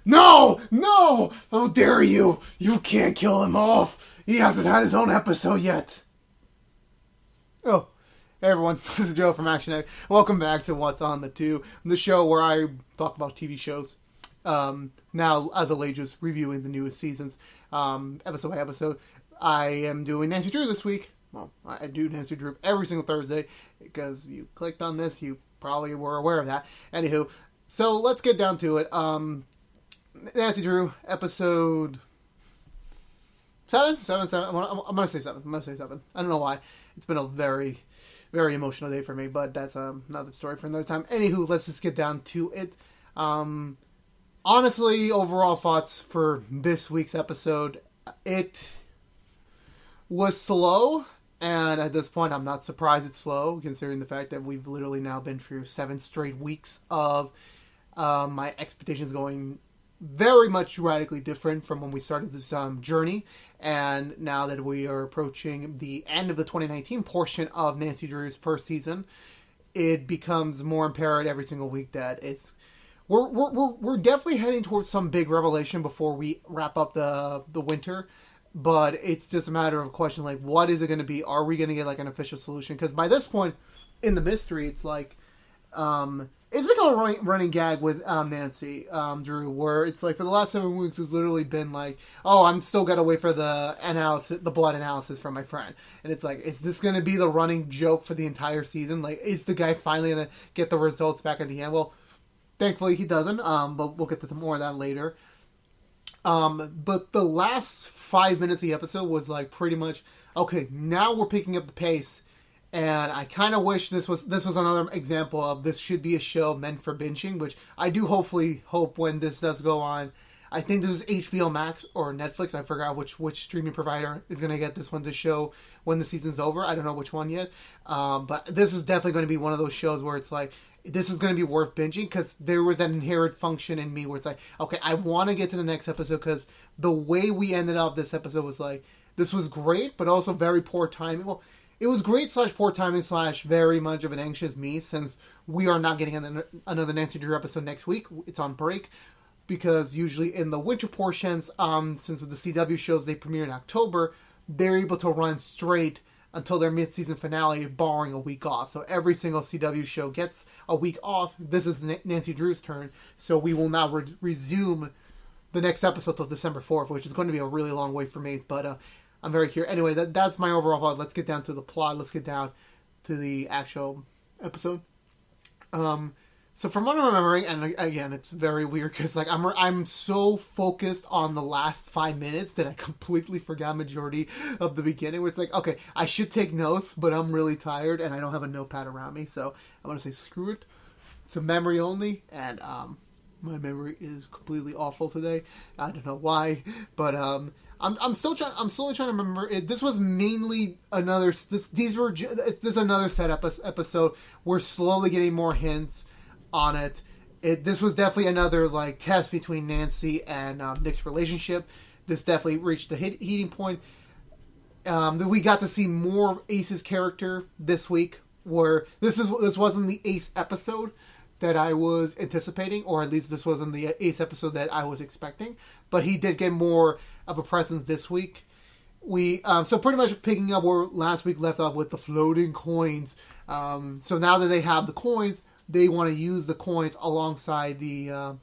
No! No! How dare you! You can't kill him off! He hasn't had his own episode yet! Oh, hey everyone, this is Joe from ActionX. Welcome back to What's on the Tube, the show where I talk about TV shows. Now, as of late, just reviewing the newest seasons, episode by episode. I am doing Nancy Drew this week. Well, I do Nancy Drew every single Thursday, because you clicked on this, you probably were aware of that. Anywho, so let's get down to it. Nancy Drew, episode 7? I'm going to say 7. I don't know why. It's been a very, very emotional day for me, but that's another story for another time. Anywho, let's just get down to it. Honestly, overall thoughts for this week's episode. It was slow, and at this point, I'm not surprised it's slow, considering the fact that we've literally now been through 7 straight weeks of my expectations going very much radically different from when we started this journey, and now that we are approaching the end of the 2019 portion of Nancy Drew's first season, it becomes more apparent every single week that we're definitely heading towards some big revelation before we wrap up the winter, but it's just a matter of a question like, what is it going to be? Are we going to get like an official solution? Because by this point in the mystery, it's like it's become a running gag with Nancy Drew, where it's like for the last 7 weeks, it's literally been like, oh, I'm still got to wait for the blood analysis from my friend. And it's like, is this going to be the running joke for the entire season? Like, is the guy finally going to get the results back at the end? Well, thankfully he doesn't, but we'll get to more of that later. But the last 5 minutes of the episode was like pretty much, okay, now we're picking up the pace. And I kind of wish this was another example of this should be a show meant for binging, which I do hope when this does go on. I think this is HBO Max or Netflix. I forgot which streaming provider is going to get this one to show when the season's over. I don't know which one yet. But this is definitely going to be one of those shows where it's like, this is going to be worth binging, because there was an inherent function in me where it's like, okay, I want to get to the next episode, because the way we ended up this episode was like, this was great, but also very poor timing. Well, it was great / poor timing / very much of an anxious me, since we are not getting another Nancy Drew episode next week. It's on break, because usually in the winter portions, since with the CW shows they premiere in October, they're able to run straight until their mid-season finale, barring a week off. So every single CW show gets a week off. This is Nancy Drew's turn, so we will now resume the next episode till December 4th, which is going to be a really long wait for me, but I'm very curious. Anyway, that's my overall thought. Let's get down to the plot. Let's get down to the actual episode. So from what I'm remembering, and again, it's very weird because like I'm so focused on the last 5 minutes that I completely forgot majority of the beginning. Where it's like, okay, I should take notes, but I'm really tired and I don't have a notepad around me, so I'm gonna say screw it. It's a memory only, and my memory is completely awful today. I don't know why, but I'm slowly trying to remember. This was mainly another. This is another setup episode. We're slowly getting more hints on it. This was definitely another like test between Nancy and Nick's relationship. This definitely reached the heating point. We got to see more of Ace's character this week. Where this wasn't the Ace episode that I was anticipating, or at least this wasn't the Ace episode that I was expecting. But he did get more of a presence this week. We so pretty much picking up where last week left off with the floating coins. So now that they have the coins, they want to use the coins alongside the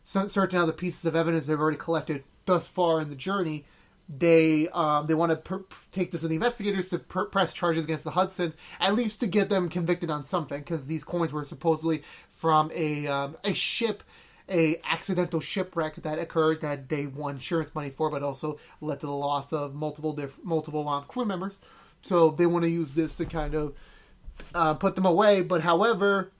certain other pieces of evidence they've already collected thus far in the journey. They want to take this to the investigators to press charges against the Hudsons, at least to get them convicted on something, because these coins were supposedly from a ship, a accidental shipwreck that occurred that they won insurance money for, but also led to the loss of multiple crew members. So they want to use this to kind of put them away. But however,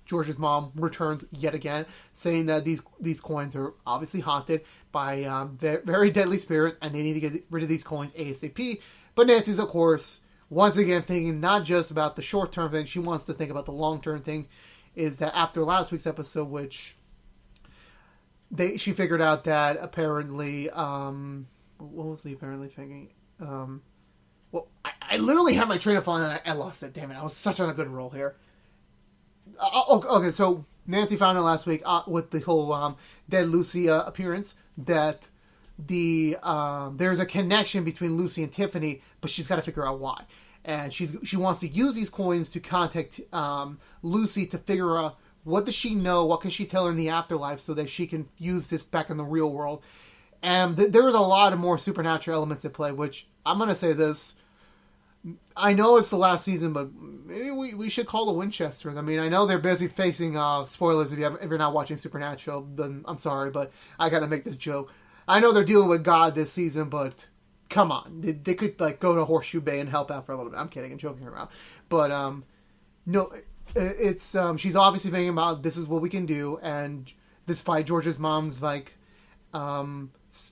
George's mom returns yet again, saying that these coins are obviously haunted by very deadly spirits, and they need to get rid of these coins ASAP. But Nancy's, of course, once again thinking not just about the short-term thing, she wants to think about the long-term thing. Is that after last week's episode, which she figured out that apparently, what was the apparently thinking? Well, I literally had my train of thought and I lost it. Damn it! I was such on a good roll here. Okay, so Nancy found out last week with the whole dead Lucy appearance that there's a connection between Lucy and Tiffany, but she's got to figure out why. And she wants to use these coins to contact Lucy to figure out what does she know, what can she tell her in the afterlife, so that she can use this back in the real world. And there was a lot of more supernatural elements at play, which I'm going to say this. I know it's the last season, but maybe we should call the Winchesters. I mean, I know they're busy facing spoilers if you're not watching Supernatural, then I'm sorry, but I got to make this joke. I know they're dealing with God this season, but come on. They could like go to Horseshoe Bay and help out for a little bit. I'm kidding and joking around. But no, it's she's obviously thinking about this is what we can do, and despite George's mom's like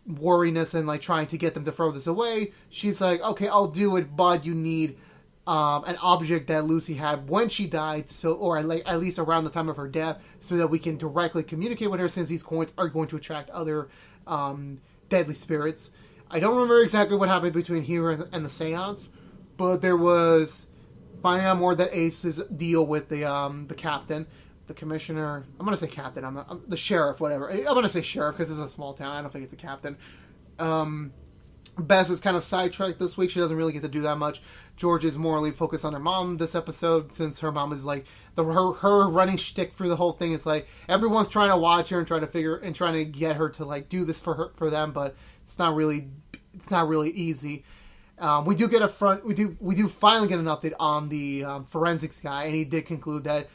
worriness and like trying to get them to throw this away, she's like, okay, I'll do it, but you need an object that Lucy had when she died, or at least around the time of her death, so that we can directly communicate with her, since these coins are going to attract other deadly spirits. I don't remember exactly what happened between here and the seance, but there was finding out more that Ace's deal with the captain, the commissioner. I'm going to say captain. I'm the sheriff, whatever. I'm going to say sheriff because it's a small town. I don't think it's a captain. Bess is kind of sidetracked this week. She doesn't really get to do that much. George is morally focused on her mom this episode, since her mom is like her running shtick through the whole thing. It's like everyone's trying to watch her and trying to get her to like do this for them, but it's not really easy. We do finally get an update on the forensics guy, and he did conclude that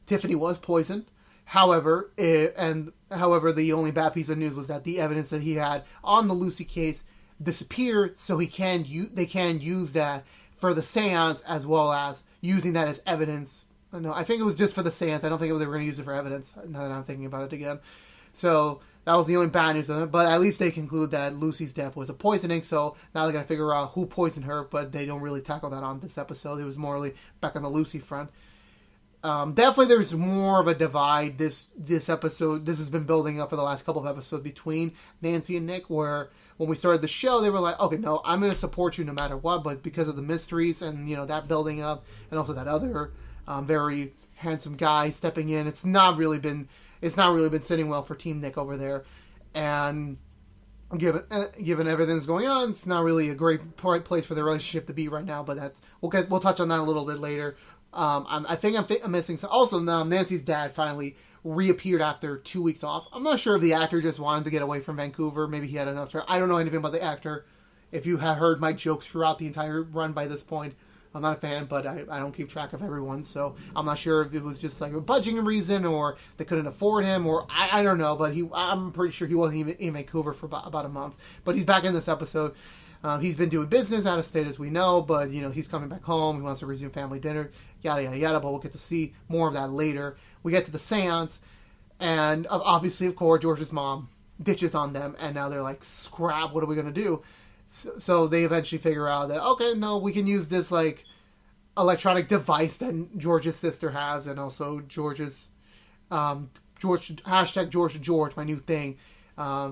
Tiffany was poisoned. However, the only bad piece of news was that the evidence that he had on the Lucy case disappeared, so they can use that for the seance, as well as using that as evidence. No, I think it was just for the seance. I don't think they were going to use it for evidence, now that I'm thinking about it again. So that was the only bad news of it, but at least they conclude that Lucy's death was a poisoning, so now they're going to figure out who poisoned her, but they don't really tackle that on this episode. It was morely back on the Lucy front. Definitely there's more of a divide this episode. This has been building up for the last couple of episodes between Nancy and Nick, where when we started the show, they were like, okay, no, I'm going to support you no matter what, but because of the mysteries and, that building up, and also that other very handsome guy stepping in, it's not really been sitting well for Team Nick over there. And given everything that's going on, it's not really a great place for the relationship to be right now, but we'll touch on that a little bit later. I think I'm missing some. Also, Nancy's dad finally reappeared after 2 weeks off. I'm not sure if the actor just wanted to get away from Vancouver. Maybe he had enough. I don't know anything about the actor. If you have heard my jokes throughout the entire run by this point, I'm not a fan, but I don't keep track of everyone, so I'm not sure if it was just like a budgeting reason, or they couldn't afford him, or I don't know, but I'm pretty sure he wasn't even in Vancouver for about a month. But he's back in this episode. He's been doing business out of state, as we know, but, he's coming back home. He wants to resume family dinner, yada, yada, yada, but we'll get to see more of that later. We get to the seance, and obviously, of course, George's mom ditches on them, and now they're like, scrap, what are we going to do? So they eventually figure out that, okay, no, we can use this, like, electronic device that George's sister has, and also George's, hashtag George to George, my new thing.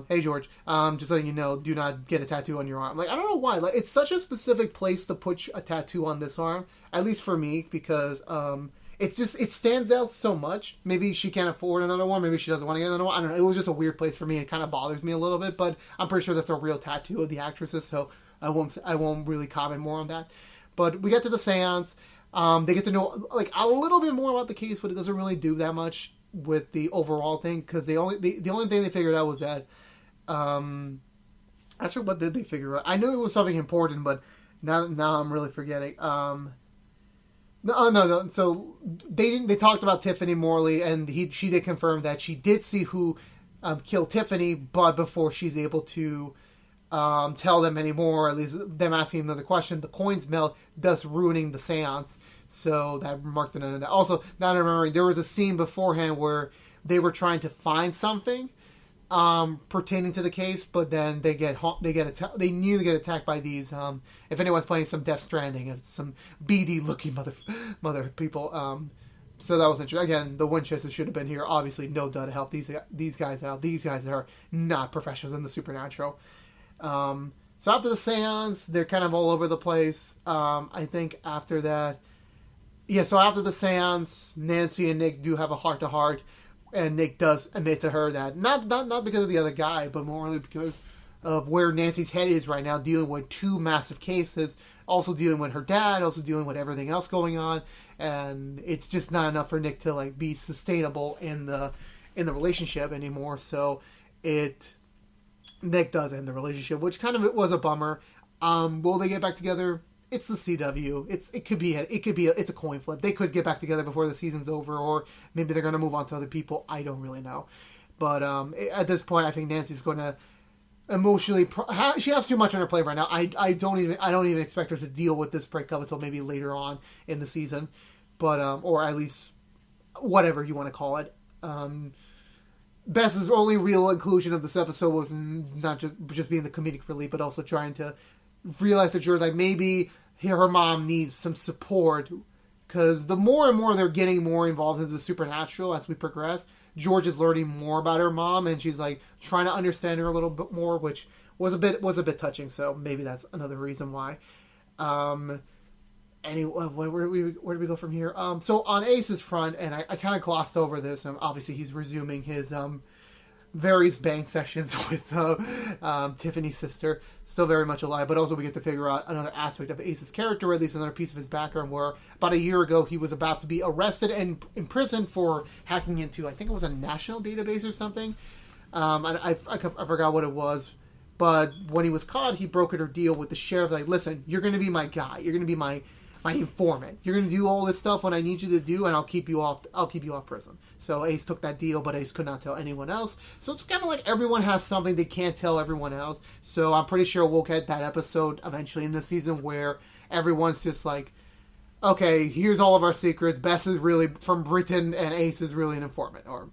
Hey George, just letting you know, do not get a tattoo on your arm. Like, I don't know why. Like, it's such a specific place to put a tattoo on this arm, at least for me, because it stands out so much. Maybe she can't afford another one. Maybe she doesn't want to get another one. I don't know. It was just a weird place for me. It kind of bothers me a little bit, but I'm pretty sure that's a real tattoo of the actresses, so I won't really comment more on that. But we get to the seance. They get to know like a little bit more about the case, but it doesn't really do that much with the overall thing, because the only thing they figured out was that actually, what did they figure out? I knew it was something important, but now I'm really forgetting. No. So they talked about Tiffany Morley, and she did confirm that she did see who killed Tiffany, but before she's able to tell them anymore, at least them asking another question, the coins melt, thus ruining the seance. So that marked an end. Also, now I'm remembering, there was a scene beforehand where they were trying to find something pertaining to the case, but then they knew they get attacked by these. If anyone's playing some Death Stranding, it's some BD looking mother people. So that was interesting. Again, the Winchesters should have been here. Obviously, no duh to help these guys out. These guys are not professionals in the supernatural. So after the seance, they're kind of all over the place. I think after that, Yeah, so after the seance, Nancy and Nick do have a heart-to-heart, and Nick does admit to her that, not because of the other guy, but more because of where Nancy's head is right now, dealing with two massive cases, also dealing with her dad, also dealing with everything else going on, and it's just not enough for Nick to like be sustainable in the relationship anymore. So Nick does end the relationship, which kind of was a bummer. Will they get back together? It's the CW. It's a coin flip. They could get back together before the season's over, or maybe they're going to move on to other people. I don't really know. But at this point, I think Nancy's going to emotionally. She has too much on her plate right now. I don't even expect her to deal with this breakup until maybe later on in the season, but or at least whatever you want to call it. Bess's only real inclusion of this episode was not just being the comedic relief, but also trying to realize that George, like, maybe her mom needs some support, because the more and more they're getting more involved in the supernatural as we progress, George is learning more about her mom, and she's like trying to understand her a little bit more, which was a bit touching. So maybe that's another reason why. Anyway, where do we go from here? So on Ace's front, and I kind of glossed over this, and obviously he's resuming his various bank sessions with Tiffany's sister, still very much alive, but also we get to figure out another aspect of Ace's character, or at least another piece of his background, where about a year ago he was about to be arrested and imprisoned for hacking into, I think it was a national database or something. I forgot what it was, but when he was caught, he brokered a deal with the sheriff, like, listen, you're going to be my guy, you're going to be my informant. You're going to do all this stuff when I need you to do, and I'll keep you off prison. So Ace took that deal, but Ace could not tell anyone else. So it's kind of like everyone has something they can't tell everyone else. So I'm pretty sure we'll get that episode eventually in the season where everyone's just like, okay, here's all of our secrets. Bess is really from Britain, and Ace is really an informant. Or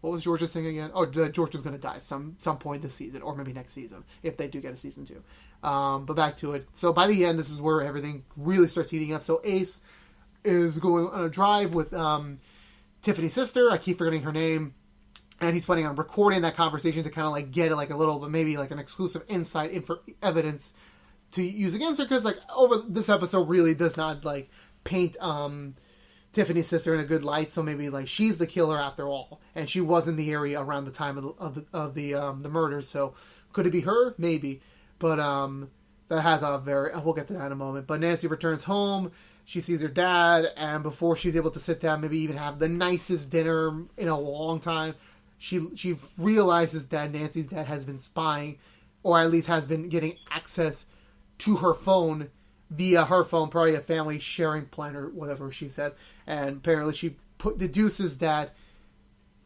what was George's thing again? Oh, George is going to die some point this season, or maybe next season, if they do get a season 2. But back to it. So by the end, this is where everything really starts heating up. So Ace is going on a drive with Tiffany's sister. I keep forgetting her name. And he's planning on recording that conversation to kind of like get like a little, but maybe like an exclusive insight evidence to use against her. Because like over this episode really does not like paint Tiffany's sister in a good light. So maybe like she's the killer after all, and she was in the area around the time of the murders. So could it be her? Maybe. But that has a we'll get to that in a moment. But Nancy returns home. She sees her dad, and before she's able to sit down, maybe even have the nicest dinner in a long time, she realizes that Nancy's dad has been spying, or at least has been getting access to her phone via her phone, probably a family sharing plan or whatever she said. And apparently she deduces that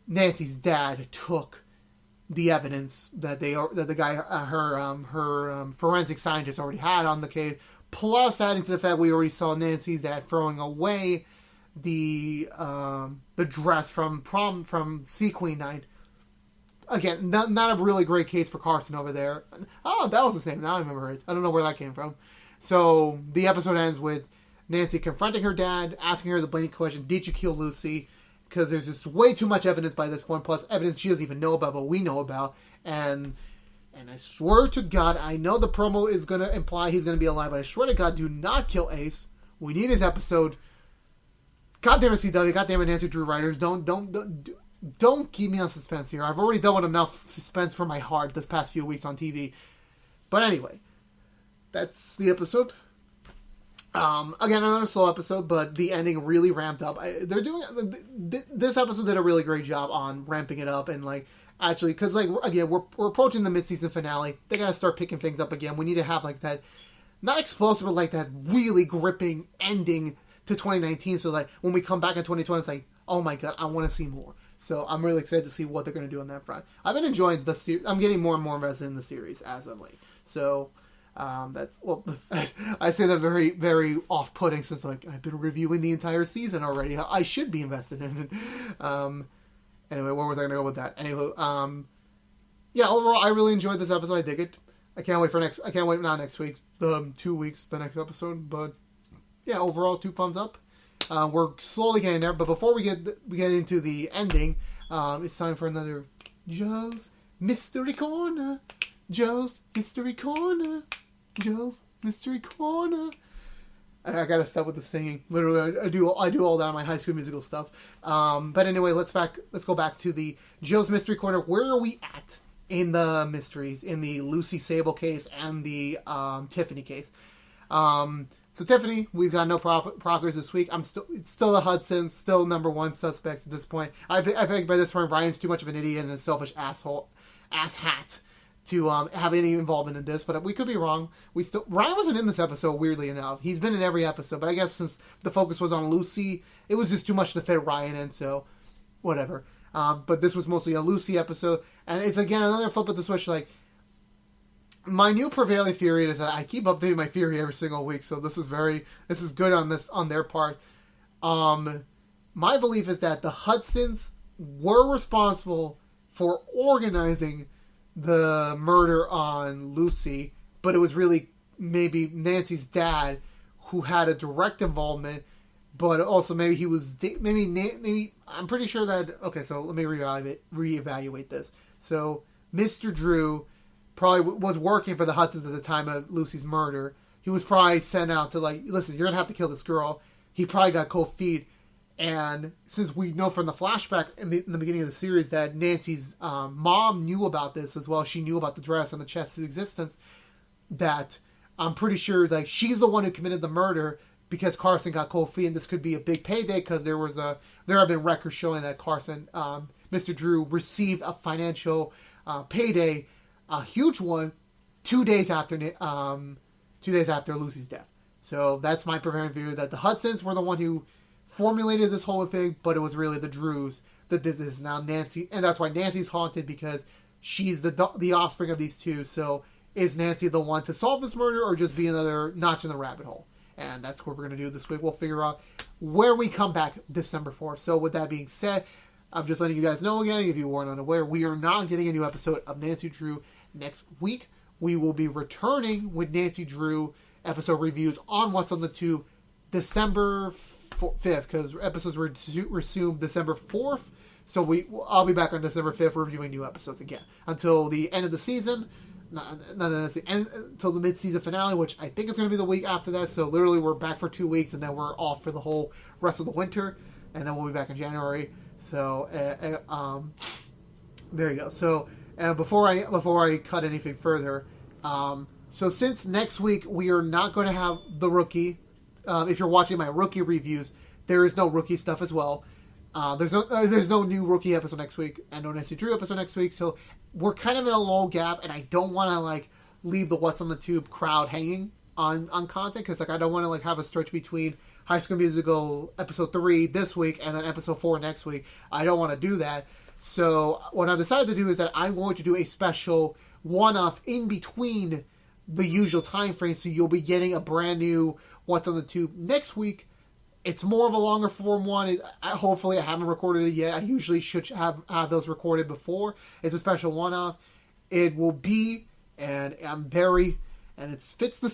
Nancy's dad took the evidence that the guy, her forensic scientist already had on the case, plus adding to the fact we already saw Nancy's dad throwing away the dress from Sea Queen Night. Again, not a really great case for Carson over there. Oh, that was the same. Now I remember it. I don't know where that came from. So the episode ends with Nancy confronting her dad, asking her the blank question, did you kill Lucy? Because there's just way too much evidence by this point, plus evidence she doesn't even know about, but we know about. And I swear to God, I know the promo is going to imply he's going to be alive, but I swear to God, do not kill Ace. We need his episode. God damn it, CW. God damn it, Nancy Drew writers. Don't keep me on suspense here. I've already dealt with enough suspense for my heart this past few weeks on TV. But anyway, that's the episode. Again, another slow episode, but the ending really ramped up. This episode did a really great job on ramping it up and like actually, because like again, we're approaching the mid-season finale. They gotta start picking things up again. We need to have like that, not explosive, but like that really gripping ending to 2019. So like when we come back in 2020, it's like, oh my God, I want to see more. So I'm really excited to see what they're gonna do on that front. I've been enjoying the series. I'm getting more and more invested in the series as of late. So. That's, well, I say that very, very off-putting since like I've been reviewing the entire season already. I should be invested in it. Anyway, where was I going to go with that? Anyway, yeah, overall, I really enjoyed this episode. I dig it. I can't wait not next week, 2 weeks, the next episode. But yeah, overall, 2 thumbs up. We're slowly getting there, but before we get into the ending, it's time for another Joe's Mystery Corner. Joe's Mystery Corner. Joe's Mystery Corner. I gotta stop with the singing. Literally, I do all that on my High School Musical stuff. But anyway, let's go back to the Joe's Mystery Corner. Where are we at in the mysteries, in the Lucy Sable case and the Tiffany case? So Tiffany, we've got no progress this week. It's still the Hudsons, still number one suspects at this point. I think by this point Ryan's too much of an idiot and a selfish ass hat to have any involvement in this, but we could be wrong. Ryan wasn't in this episode, weirdly enough. He's been in every episode, but I guess since the focus was on Lucy, it was just too much to fit Ryan in, so whatever. But this was mostly a Lucy episode, and it's again another flip of the switch. Like, my new prevailing theory is that I keep updating my theory every single week, so this is good on their part. My belief is that the Hudsons were responsible for organizing the murder on Lucy, but it was really maybe Nancy's dad who had a direct involvement, but also maybe he was maybe I'm pretty sure that. Okay, so let me reevaluate this. So Mr. Drew probably was working for the Hudsons at the time of Lucy's murder. He was probably sent out to, like, listen, you're gonna have to kill this girl. He probably got cold feet. And since we know from the flashback in the beginning of the series that Nancy's mom knew about this as well, she knew about the dress and the chest's existence, that I'm pretty sure, like, she's the one who committed the murder because Carson got cold feet, and this could be a big payday because there have been records showing that Carson, Mr. Drew, received a financial payday, a huge one, 2 days after Lucy's death. So that's my prevailing view, that the Hudsons were the one who formulated this whole thing, but it was really the Drews that did this. Now Nancy, and that's why Nancy's haunted, because she's the offspring of these two. So is Nancy the one to solve this murder, or just be another notch in the rabbit hole? And that's what we're going to do this week. We'll figure out where we come back December 4th. So with that being said, I'm just letting you guys know again, if you weren't unaware, we are not getting a new episode of Nancy Drew next week. We will be returning with Nancy Drew episode reviews on What's on the Tube December 5th, because episodes were resumed December 4th. So I'll be back on December 5th reviewing new episodes again until the end of the season. Until the mid-season finale, which I think is going to be the week after that. So literally we're back for 2 weeks, and then we're off for the whole rest of the winter, and then we'll be back in January. So there you go. So before I cut anything further, so since next week we are not going to have the rookie. If you're watching my rookie reviews, there is no rookie stuff as well. There's no new rookie episode next week, and no Nancy Drew episode next week. So we're kind of in a lull gap, and I don't want to leave the What's on the Tube crowd hanging on content, because I don't want to have a stretch between High School Musical episode 3 this week and then episode 4 next week. I don't want to do that. So what I've decided to do is that I'm going to do a special one-off in between the usual time frame, so you'll be getting a brand new What's on the Tube next week. It's more of a longer form one. Hopefully I haven't recorded it yet. I usually should have those recorded before. It's a special one-off. It will be, and I'm very, and it fits the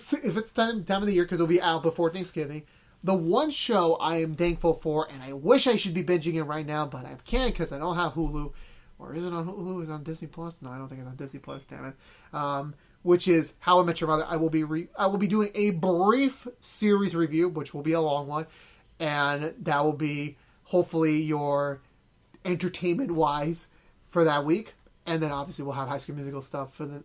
time of the year because it'll be out before Thanksgiving. The one show I am thankful for, and I wish I should be binging it right now, but I can't because I don't have Hulu. Or is it on Hulu? Is it on Disney Plus? No, I don't think it's on Disney Plus. Damn it. Which is How I Met Your Mother. I will be doing a brief series review, which will be a long one, and that will be hopefully your entertainment wise for that week. And then obviously we'll have High School Musical stuff for the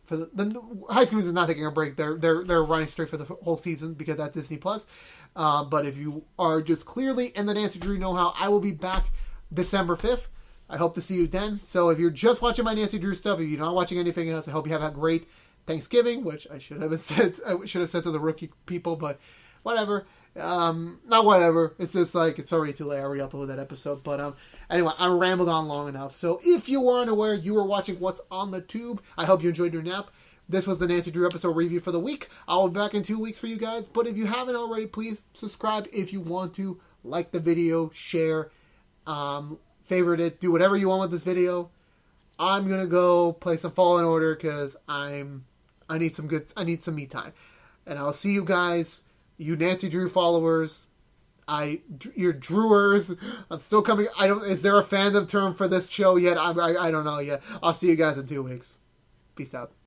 High School Musical is not taking a break. They're running straight for the whole season because that's Disney Plus. But if you are just clearly in the Nancy Drew know-how, I will be back December 5th. I hope to see you then. So if you're just watching my Nancy Drew stuff, if you're not watching anything else, I hope you have a great Thanksgiving, which I should have said to the rookie people, but whatever. Not whatever. It's just it's already too late. I already uploaded that episode. But anyway, I rambled on long enough. So if you were unaware, you were watching What's on the Tube. I hope you enjoyed your nap. This was the Nancy Drew episode review for the week. I'll be back in 2 weeks for you guys. But if you haven't already, please subscribe if you want to. Like the video, share, favorite it, do whatever you want with this video. I'm gonna go play some Fallen Order because I need some me time. And I'll see you guys, you Nancy Drew followers, you're Drewers. I'm still coming. Is there a fandom term for this show yet? I don't know yet. I'll see you guys in 2 weeks. Peace out.